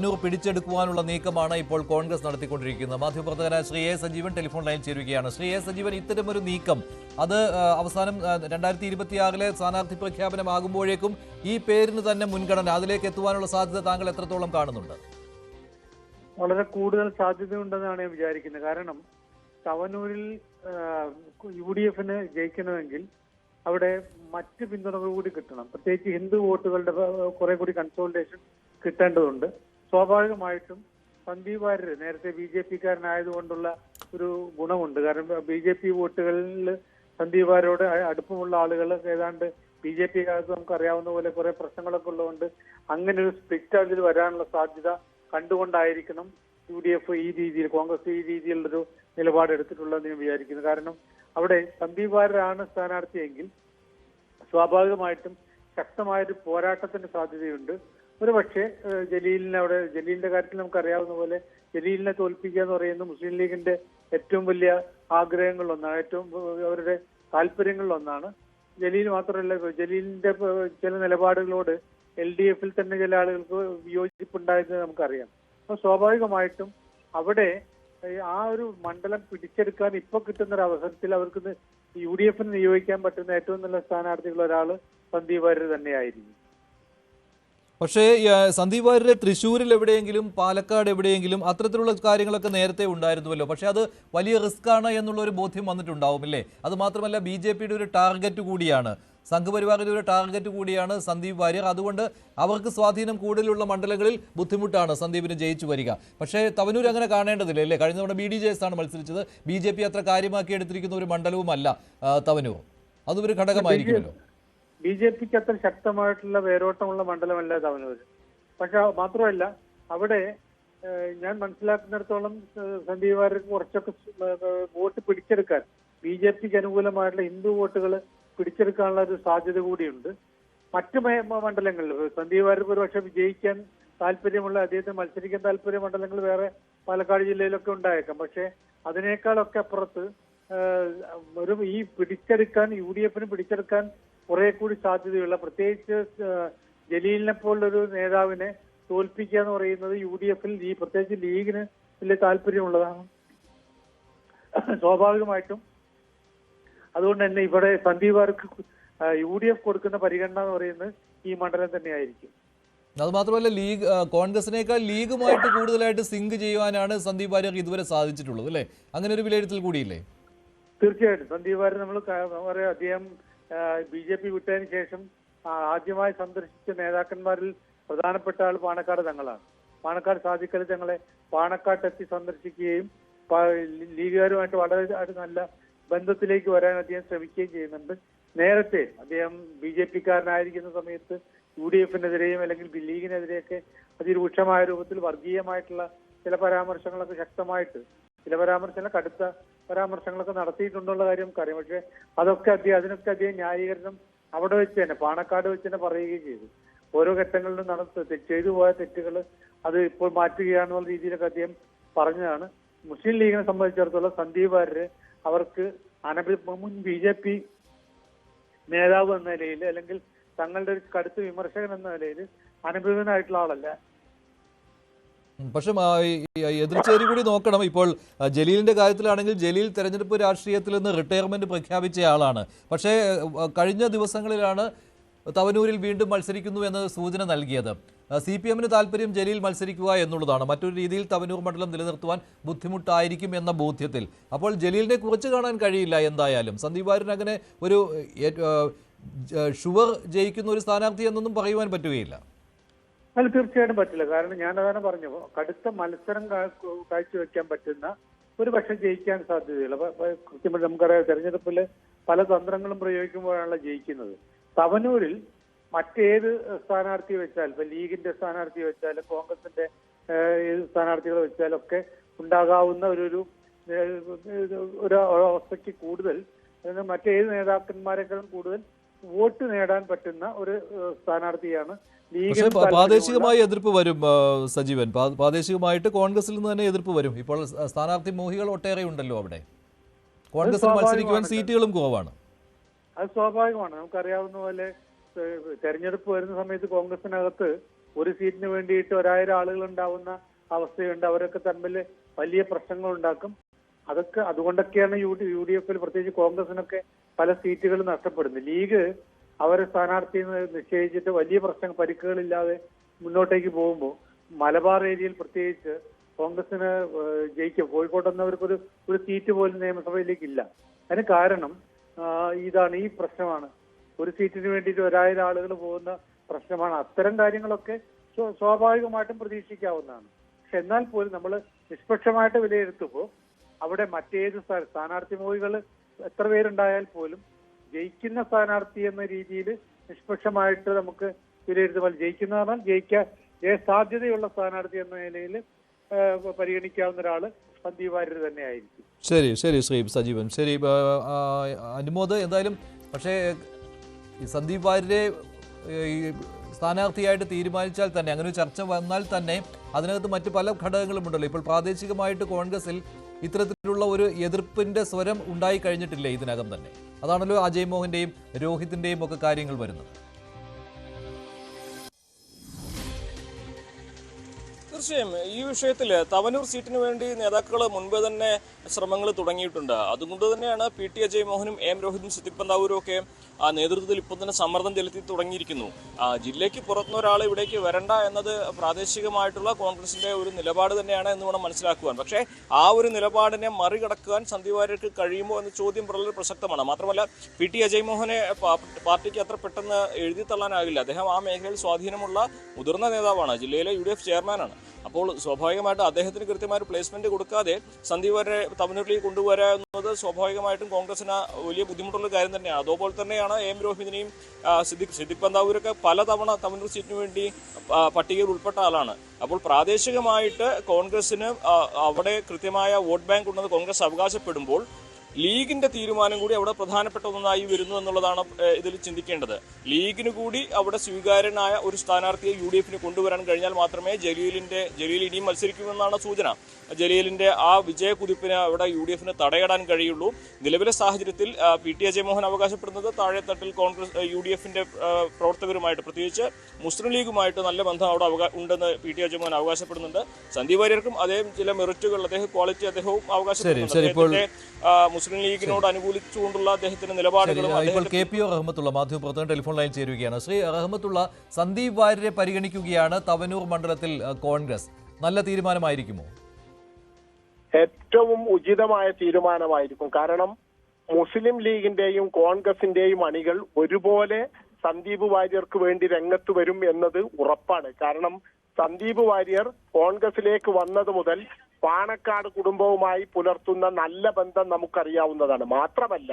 തവനൂർ പിടിച്ചെടുക്കുവാനുള്ള നീക്കമാണ് ഇപ്പോൾ കോൺഗ്രസ് നടത്തിക്കൊണ്ടിരിക്കുന്നത്. മാധ്യമപ്രവർത്തകനായ Shri A Sajeevan telephone line ചേരുകയാണ്. ശ്രീ എ സജീവൻ, ഇത്തരമൊരു നീക്കം അത് അവസാനം 2026 സ്ഥാനാർത്ഥി പ്രഖ്യാപനമാകുമ്പോഴേക്കും ഈ പേരിന് തന്നെ മുൻഗണന, അതിലേക്ക് എത്തുവാനുള്ള സാധ്യത താങ്കൾ എത്രത്തോളം കാണുന്നുണ്ട്? വളരെ കൂടുതൽ സാധ്യതയുണ്ടെന്നാണ് ഞാൻ വിചാരിക്കുന്നത്. കാരണം തവനൂരിൽ UDF-ന് ജയിക്കണമെങ്കിൽ അവിടെ മറ്റ് പിന്തുണകൾ കൂടി കിട്ടണം. പ്രത്യേകിച്ച് ഹിന്ദു വോട്ടുകളുടെ കുറെ കൂടി കൺസോളിഡേഷൻ കിട്ടേണ്ടതുണ്ട്. സ്വാഭാവികമായിട്ടും സന്ദീപ് വാര്യർ നേരത്തെ BJP-കാരനായതുകൊണ്ടുള്ള ഒരു ഗുണമുണ്ട്. കാരണം BJP വോട്ടുകളിൽ സന്ദീപ് വാര്യരോട് അടുപ്പമുള്ള ആളുകൾ ഏതാണ്ട് BJP-കാർക്ക് നമുക്ക് അറിയാവുന്ന പോലെ കുറെ പ്രശ്നങ്ങളൊക്കെ ഉള്ളതുകൊണ്ട് അങ്ങനെ ഒരു സ്പ്ലിറ്റ് അതിൽ വരാനുള്ള സാധ്യത കണ്ടുകൊണ്ടായിരിക്കണം UDF ഈ രീതിയിൽ, കോൺഗ്രസ് ഈ രീതിയിലുള്ളൊരു നിലപാടെടുത്തിട്ടുള്ളതെന്ന് ഞാൻ വിചാരിക്കുന്നു. കാരണം അവിടെ സന്ദീപ് വാര്യരാണ് സ്ഥാനാർത്ഥിയെങ്കിൽ സ്വാഭാവികമായിട്ടും ശക്തമായൊരു പോരാട്ടത്തിന്റെ സാധ്യതയുണ്ട്. ഒരു പക്ഷേ ജലീലിന്റെ കാര്യത്തിൽ നമുക്കറിയാവുന്ന പോലെ ജലീലിനെ തോൽപ്പിക്കുക എന്ന് പറയുന്നത് മുസ്ലിം ലീഗിന്റെ ഏറ്റവും വലിയ ആഗ്രഹങ്ങളിലൊന്നാണ്, ഏറ്റവും അവരുടെ താല്പര്യങ്ങളിലൊന്നാണ്. ജലീൽ മാത്രമല്ല, ജലീലിന്റെ ചില നിലപാടുകളോട് LDF-ൽ തന്നെ ചില ആളുകൾക്ക് വിയോജിപ്പുണ്ടായത് നമുക്കറിയാം. അപ്പൊ സ്വാഭാവികമായിട്ടും അവിടെ ആ ഒരു മണ്ഡലം പിടിച്ചെടുക്കാൻ ഇപ്പൊ കിട്ടുന്ന ഒരു അവസരത്തിൽ അവർക്ക് UDF-ന് നിയോഗിക്കാൻ പറ്റുന്ന ഏറ്റവും നല്ല സ്ഥാനാർത്ഥികൾ ഒരാള് സന്ദീപ് വാര്യർ തന്നെയായിരിക്കും. പക്ഷേ സന്ദീപ് വാര്യരെ തൃശ്ശൂരിൽ എവിടെയെങ്കിലും പാലക്കാട് എവിടെയെങ്കിലും അത്തരത്തിലുള്ള കാര്യങ്ങളൊക്കെ നേരത്തെ ഉണ്ടായിരുന്നുവല്ലോ. പക്ഷേ അത് വലിയ റിസ്ക് ആണ് എന്നുള്ള ഒരു ബോധ്യം വന്നിട്ടുണ്ടാവുമില്ലേ? അത് മാത്രമല്ല BJP-യുടെ ഒരു ടാർഗറ്റ് കൂടിയാണ്, സംഘപരിവാറിന്റെ ഒരു ടാർഗറ്റ് കൂടിയാണ് സന്ദീപ് വാര്യർ. അതുകൊണ്ട് അവർക്ക് സ്വാധീനം കൂടുതലുള്ള മണ്ഡലങ്ങളിൽ ബുദ്ധിമുട്ടാണ് സന്ദീപിന് ജയിച്ചു വരിക. പക്ഷേ തവനൂർ അങ്ങനെ കാണേണ്ടതില്ല അല്ലേ? കഴിഞ്ഞ തവണ BDJS ആണ് മത്സരിച്ചത്. BJP അത്ര കാര്യമാക്കി എടുത്തിരിക്കുന്ന ഒരു മണ്ഡലവുമല്ല തവനൂർ. അതും ഒരു ഘടകമായിരിക്കുമല്ലോ. BJP-ക്ക് അത്ര ശക്തമായിട്ടുള്ള വേരോട്ടമുള്ള മണ്ഡലമല്ല തവനൂർ. പക്ഷെ മാത്രമല്ല, അവിടെ ഞാൻ മനസ്സിലാക്കുന്നിടത്തോളം സന്ദീപ് വാര്യർക്ക് കുറച്ചൊക്കെ വോട്ട് പിടിച്ചെടുക്കാൻ, BJP-ക്ക് അനുകൂലമായിട്ടുള്ള ഹിന്ദു വോട്ടുകൾ പിടിച്ചെടുക്കാനുള്ള ഒരു സാധ്യത കൂടിയുണ്ട്. മറ്റു മണ്ഡലങ്ങളിൽ സന്ദീപ് വാര്യർക്ക് ഒരു പക്ഷെ വിജയിക്കാൻ താല്പര്യമുള്ള, അദ്ദേഹത്തിന് മത്സരിക്കാൻ താല്പര്യ മണ്ഡലങ്ങൾ വേറെ പാലക്കാട് ജില്ലയിലൊക്കെ ഉണ്ടായേക്കാം. പക്ഷെ അതിനേക്കാളൊക്കെ അപ്പുറത്ത് ഈ പിടിച്ചെടുക്കാൻ, UDF-ന് പിടിച്ചെടുക്കാൻ കുറെ കൂടി സാധ്യതയുള്ള, പ്രത്യേകിച്ച് ജലീലിനെ പോലുള്ളൊരു നേതാവിനെ തോൽപ്പിക്കുക എന്ന് പറയുന്നത് UDF-ൽ പ്രത്യേകിച്ച് ലീഗിന് വലിയ താല്പര്യമുള്ളതാണ്. സ്വാഭാവികമായിട്ടും അതുകൊണ്ട് തന്നെ ഇവിടെ സന്ദീപ് വാര്യർക്ക് UDF കൊടുക്കുന്ന പരിഗണന എന്ന് പറയുന്നത് ഈ മണ്ഡലം തന്നെയായിരിക്കും. അത് മാത്രമല്ല, കോൺഗ്രസിനേക്കാൾ ലീഗുമായിട്ട് കൂടുതലായിട്ട് സിങ്ക് ചെയ്യുവാനാണ് സന്ദീപ് വാര്യർക്ക് ഇതുവരെ സാധിച്ചിട്ടുള്ളത് അല്ലേ? അങ്ങനെ ഒരു വിലയിരുത്തൽ കൂടിയില്ലേ? തീർച്ചയായിട്ടും സന്ദീപ് വാര്യർ നമ്മൾ പറയാം, അദ്ദേഹം BJP വിട്ടതിന് ശേഷം ആദ്യമായി സന്ദർശിച്ച നേതാക്കന്മാരിൽ പ്രധാനപ്പെട്ട ആൾ പാണക്കാട് തങ്ങളാണ്. പാണക്കാട് സാദിഖ് അലി തങ്ങളെ പാണക്കാട്ടെത്തി സന്ദർശിക്കുകയും ലീഗുകാരുമായിട്ട് വളരെ നല്ല ബന്ധത്തിലേക്ക് വരാൻ അദ്ദേഹം ശ്രമിക്കുകയും ചെയ്യുന്നുണ്ട്. നേരത്തെ അദ്ദേഹം BJP-കാരനായിരിക്കുന്ന സമയത്ത് UDF-നെതിരെയും അല്ലെങ്കിൽ ലീഗിനെതിരെയൊക്കെ അതിരൂക്ഷമായ രൂപത്തിൽ വർഗീയമായിട്ടുള്ള ചില പരാമർശങ്ങളൊക്കെ ശക്തമായിട്ട്, ചില പരാമർശങ്ങൾ കടുത്ത പരാമർശങ്ങളൊക്കെ നടത്തിയിട്ടുള്ള കാര്യം നമുക്കറിയാം. പക്ഷെ അതിനൊക്കെ അദ്ദേഹം ന്യായീകരണം അവിടെ വെച്ച് തന്നെ, പാണക്കാട് വെച്ച് തന്നെ പറയുകയും ചെയ്തു. ഓരോ ഘട്ടങ്ങളിലും ചെയ്തു പോയ തെറ്റുകൾ അത് ഇപ്പോൾ മാറ്റുകയാണെന്നുള്ള രീതിയിലൊക്കെ അദ്ദേഹം പറഞ്ഞതാണ്. മുസ്ലിം ലീഗിനെ സംബന്ധിച്ചിടത്തോളം സന്ദീപ് വാര്യർ അവർക്ക് മുൻ BJP നേതാവ് എന്ന നിലയിൽ അല്ലെങ്കിൽ തങ്ങളുടെ ഒരു കടുത്ത വിമർശകൻ എന്ന നിലയിൽ അനുഭവനായിട്ടുള്ള ആളല്ല. പക്ഷെ എതിർച്ചേരി കൂടി നോക്കണം. ഇപ്പോൾ ജലീലിന്റെ കാര്യത്തിലാണെങ്കിൽ ജലീൽ തെരഞ്ഞെടുപ്പ് രാഷ്ട്രീയത്തിൽ നിന്ന് റിട്ടയർമെന്റ് പ്രഖ്യാപിച്ചയാളാണ്. പക്ഷേ കഴിഞ്ഞ ദിവസങ്ങളിലാണ് തവനൂരിൽ വീണ്ടും മത്സരിക്കുന്നു എന്ന സൂചന നൽകിയത്. CPM-ന് താല്പര്യം ജലീൽ മത്സരിക്കുക എന്നുള്ളതാണ്. മറ്റൊരു രീതിയിൽ തവനൂർ മണ്ഡലം നിലനിർത്തുവാൻ ബുദ്ധിമുട്ടായിരിക്കും എന്ന ബോധ്യത്തിൽ. അപ്പോൾ ജലീലിനെ കുറച്ച് കാണാൻ കഴിയില്ല എന്തായാലും. സന്ദീപ് വാര്യർ അങ്ങനെ ഒരു ഷുവർ ജയിക്കുന്ന ഒരു സ്ഥാനാർത്ഥി എന്നൊന്നും പറയുവാൻ പറ്റുകയില്ല. അല്ല, തീർച്ചയായിട്ടും പറ്റില്ല. കാരണം ഞാൻ അതാണ് പറഞ്ഞു, കടുത്ത മത്സരം കാഴ്ചവെക്കാൻ പറ്റുന്ന, ഒരു പക്ഷെ ജയിക്കാൻ സാധ്യതയുള്ള, കൃത്യമായിട്ട് നമുക്കറിയാം തെരഞ്ഞെടുപ്പിൽ പല തന്ത്രങ്ങളും പ്രയോഗിക്കുമ്പോഴാണല്ലോ ജയിക്കുന്നത്. തവനൂരിൽ മറ്റേത് സ്ഥാനാർത്ഥിയെ വെച്ചാൽ, ഇപ്പൊ ലീഗിന്റെ സ്ഥാനാർത്ഥിയെ വെച്ചാലും കോൺഗ്രസിന്റെ ഏത് സ്ഥാനാർത്ഥികളെ വെച്ചാലും ഒക്കെ ഉണ്ടാകാവുന്ന ഒരു അവസ്ഥയ്ക്ക് കൂടുതൽ, മറ്റേത് നേതാക്കന്മാരെക്കാളും കൂടുതൽ വോട്ട് നേടാൻ പറ്റുന്ന ഒരു സ്ഥാനാർത്ഥിയാണ്. പക്ഷേ പ്രാദേശികമായി എതിർപ്പ് വരും സജീവൻ. പ്രാദേശികമായിട്ട് കോൺഗ്രസിൽ നിന്ന് തന്നെ എതിർപ്പ് വരും. ഇപ്പോൾ സ്ഥാനാർത്ഥി മോഹികൾ ഒട്ടേറെ ഉണ്ടല്ലോ അവിടെ. കോൺഗ്രസിൽ മത്സരിക്കുവാൻ സീറ്റുകളും കുറവാണ്. അത് സ്വാഭാവികമാണ്. നമുക്കറിയാവുന്ന പോലെ തെരഞ്ഞെടുപ്പ് വരുന്ന സമയത്ത് കോൺഗ്രസിനകത്ത് ഒരു സീറ്റിന് വേണ്ടിയിട്ട് 1000 ആളുകൾ ഉണ്ടാവുന്ന അവസ്ഥയുണ്ട്. അവരൊക്കെ തമ്മിൽ വലിയ പ്രശ്നങ്ങൾ ഉണ്ടാക്കും. അതുകൊണ്ടൊക്കെയാണ് യു ഡി എഫിൽ പ്രത്യേകിച്ച് കോൺഗ്രസിനൊക്കെ പല സീറ്റുകളും നഷ്ടപ്പെടുന്നത്. ലീഗ് അവരെ സ്ഥാനാർത്ഥിയെ നിശ്ചയിച്ചിട്ട് വലിയ പരിക്കുകളില്ലാതെ മുന്നോട്ടേക്ക് പോകുമ്പോൾ മലബാർ ഏരിയയിൽ പ്രത്യേകിച്ച് കോൺഗ്രസിന് ജയിക്കും. കോഴിക്കോട്ടെന്നവർക്കൊരു സീറ്റ് പോലും നിയമസഭയിലേക്ക് ഇല്ല. അതിന് കാരണം ഇതാണ്, ഈ പ്രശ്നമാണ്. ഒരു സീറ്റിന് വേണ്ടിയിട്ട് 1000 ആളുകൾ പോകുന്ന പ്രശ്നമാണ്. അത്തരം കാര്യങ്ങളൊക്കെ സ്വാഭാവികമായിട്ടും പ്രതീക്ഷിക്കാവുന്നതാണ്. പക്ഷെ എന്നാൽ പോലും നമ്മൾ നിഷ്പക്ഷമായിട്ട് വിലയിരുത്തുമ്പോൾ അവിടെ മറ്റേത് സ്ഥാനാർത്ഥി മോഹികൾ എത്ര പേരുണ്ടായാൽ പോലും ജയിക്കുന്ന സ്ഥാനാർത്ഥി എന്ന രീതിയിൽ നിഷ്പക്ഷമായിട്ട് നമുക്ക് വിലയിരുത്തുമ്പോൾ ജയിക്കുന്ന പറഞ്ഞാൽ ജയിക്കാൻ സാധ്യതയുള്ള സ്ഥാനാർത്ഥി എന്ന നിലയിൽ പരിഗണിക്കാവുന്ന ഒരാള് സന്ദീപ് വാര്യർ തന്നെ ആയിരിക്കും. ശരി ശരി ശ്രീ സജീവൻ. ശരി അനുമോദ്, എന്തായാലും പക്ഷേ ഈ സന്ദീപ് വാര്യരെ സ്ഥാനാർത്ഥിയായിട്ട് തീരുമാനിച്ചാൽ തന്നെ, അങ്ങനെ ഒരു ചർച്ച വന്നാൽ തന്നെ അതിനകത്ത് മറ്റ് പല ഘടകങ്ങളും ഉണ്ടല്ലോ. ഇപ്പോൾ പ്രാദേശികമായിട്ട് കോൺഗ്രസിൽ ഇത്തരത്തിലുള്ള ഒരു എതിർപ്പിന്റെ സ്വരം ഉണ്ടായി കഴിഞ്ഞിട്ടില്ലേ ഇതിനകം തന്നെ? അതാണല്ലോ അജയ് മോഹന്റെയും രോഹിത്തിന്റെയും ഒക്കെ കാര്യങ്ങൾ വരുന്നത്. തീർച്ചയായും ഈ വിഷയത്തിൽ തവനൂർ സീറ്റിന് വേണ്ടി നേതാക്കൾ മുൻപ് തന്നെ ശ്രമങ്ങൾ തുടങ്ങിയിട്ടുണ്ട്. അതുകൊണ്ട് തന്നെയാണ് PT അജയ് മോഹനും M രോഹിതും സിദ്ദിഖ് പന്താവൂരും ഒക്കെ ആ നേതൃത്വത്തിൽ ഇപ്പോൾ തന്നെ സമ്മർദ്ദം ചെലുത്തി തുടങ്ങിയിരിക്കുന്നു. ജില്ലയ്ക്ക് പുറത്തുനിന്ന് ഒരാൾ ഇവിടേക്ക് വരണ്ട എന്നത് പ്രാദേശികമായിട്ടുള്ള കോൺഗ്രസിന്റെ ഒരു നിലപാട് തന്നെയാണ് എന്ന് വേണം മനസ്സിലാക്കുവാൻ. പക്ഷേ ആ ഒരു നിലപാടിനെ മറികടക്കുവാൻ സന്ദീപ് വാര്യർക്ക് കഴിയുമോ എന്ന ചോദ്യം വളരെ പ്രസക്തമാണ്. മാത്രമല്ല PT അജയ് മോഹനെ പാർട്ടിക്ക് അത്ര പെട്ടെന്ന് എഴുതി തള്ളാനാകില്ല. അദ്ദേഹം ആ മേഖലയിൽ സ്വാധീനമുള്ള മുതിർന്ന നേതാവാണ്, ജില്ലയിലെ UDF ചെയർമാനാണ്. അപ്പോൾ സ്വാഭാവികമായിട്ട് അദ്ദേഹത്തിന് കൃത്യമായ ഒരു പ്ലേസ്മെന്റ് കൊടുക്കാതെ സന്ദീപ് വാര്യരെ തവനൂരിലേക്ക് കൊണ്ടുവരിക എന്നത് സ്വാഭാവികമായിട്ടും കോൺഗ്രസിന് വലിയ ബുദ്ധിമുട്ടുള്ള കാര്യം തന്നെയാണ്. അതുപോലെ തന്നെയാണ് M രോഹിതിനെയും സിദ്ദിഖ് പന്താവൂരൊക്കെ പലതവണ തവനൂർ സീറ്റിന് വേണ്ടി പട്ടികയിൽ ഉൾപ്പെട്ട ആളാണ്. അപ്പോൾ പ്രാദേശികമായിട്ട് കോൺഗ്രസിന് അവിടെ കൃത്യമായ വോട്ട് ബാങ്ക് ഉണ്ടെന്ന് കോൺഗ്രസ് അവകാശപ്പെടുമ്പോൾ ലീഗിന്റെ തീരുമാനം കൂടി അവിടെ പ്രധാനപ്പെട്ട ഒന്നായി വരുന്നു എന്നുള്ളതാണ് ഇതിൽ ചിന്തിക്കേണ്ടത്. ലീഗിന് കൂടി അവിടെ സ്വീകാര്യനായ ഒരു സ്ഥാനാർത്ഥിയെ UDF കൊണ്ടുവരാൻ കഴിഞ്ഞാൽ മാത്രമേ ജലീൽ ഇനിയും മത്സരിക്കുമെന്നാണ് സൂചന. ജലീലിന്റെ ആ വിജയക്കുതിപ്പിന് അവിടെ UDF തടയിടാൻ കഴിയുള്ളൂ. നിലവിലെ സാഹചര്യത്തിൽ PT അജയ് മോഹൻ അവകാശപ്പെടുന്നത് താഴെത്തട്ടിൽ കോൺഗ്രസ് UDF പ്രവർത്തകരുമായിട്ട്, പ്രത്യേകിച്ച് മുസ്ലിം ലീഗുമായിട്ട് നല്ല ബന്ധം അവിടെ ഉണ്ടെന്ന് PT അജയ് മോഹൻ അവകാശപ്പെടുന്നുണ്ട്. സന്ദീപ് വാര്യർക്കും അതേ ചില മെറിറ്റുകൾ, ക്വാളിറ്റി അദ്ദേഹവും അവകാശപ്പെടുന്നുണ്ട്. മുസ്ലിം ലീഗിനോട് അനുകൂലിച്ചുകൊണ്ടുള്ള അദ്ദേഹത്തിന്റെ നിലപാടുകളും. ഇപ്പോൾ KP റഹ്മത്തുള്ള മാധ്യമപ്രവർത്തകൻ ടെലിഫോൺ ലൈൻ ചേരുകയാണ്. ശ്രീ റഹ്മത്തുള്ള, സന്ദീപ് വാര്യരെ പരിഗണിക്കുകയാണ് തവനൂർ മണ്ഡലത്തിൽ കോൺഗ്രസ്. നല്ല തീരുമാനമായിരിക്കുമോ? ഏറ്റവും ഉചിതമായ തീരുമാനമായിരിക്കും. കാരണം മുസ്ലിം ലീഗിന്റെയും കോൺഗ്രസിന്റെയും അണികൾ ഒരുപോലെ സന്ദീപ് വാര്യർക്ക് വേണ്ടി രംഗത്ത് വരും എന്നത് ഉറപ്പാണ്. കാരണം സന്ദീപ് വാര്യർ കോൺഗ്രസിലേക്ക് വന്നത് മുതൽ പാണക്കാട് കുടുംബവുമായി പുലർത്തുന്ന നല്ല ബന്ധം നമുക്കറിയാവുന്നതാണ്. മാത്രമല്ല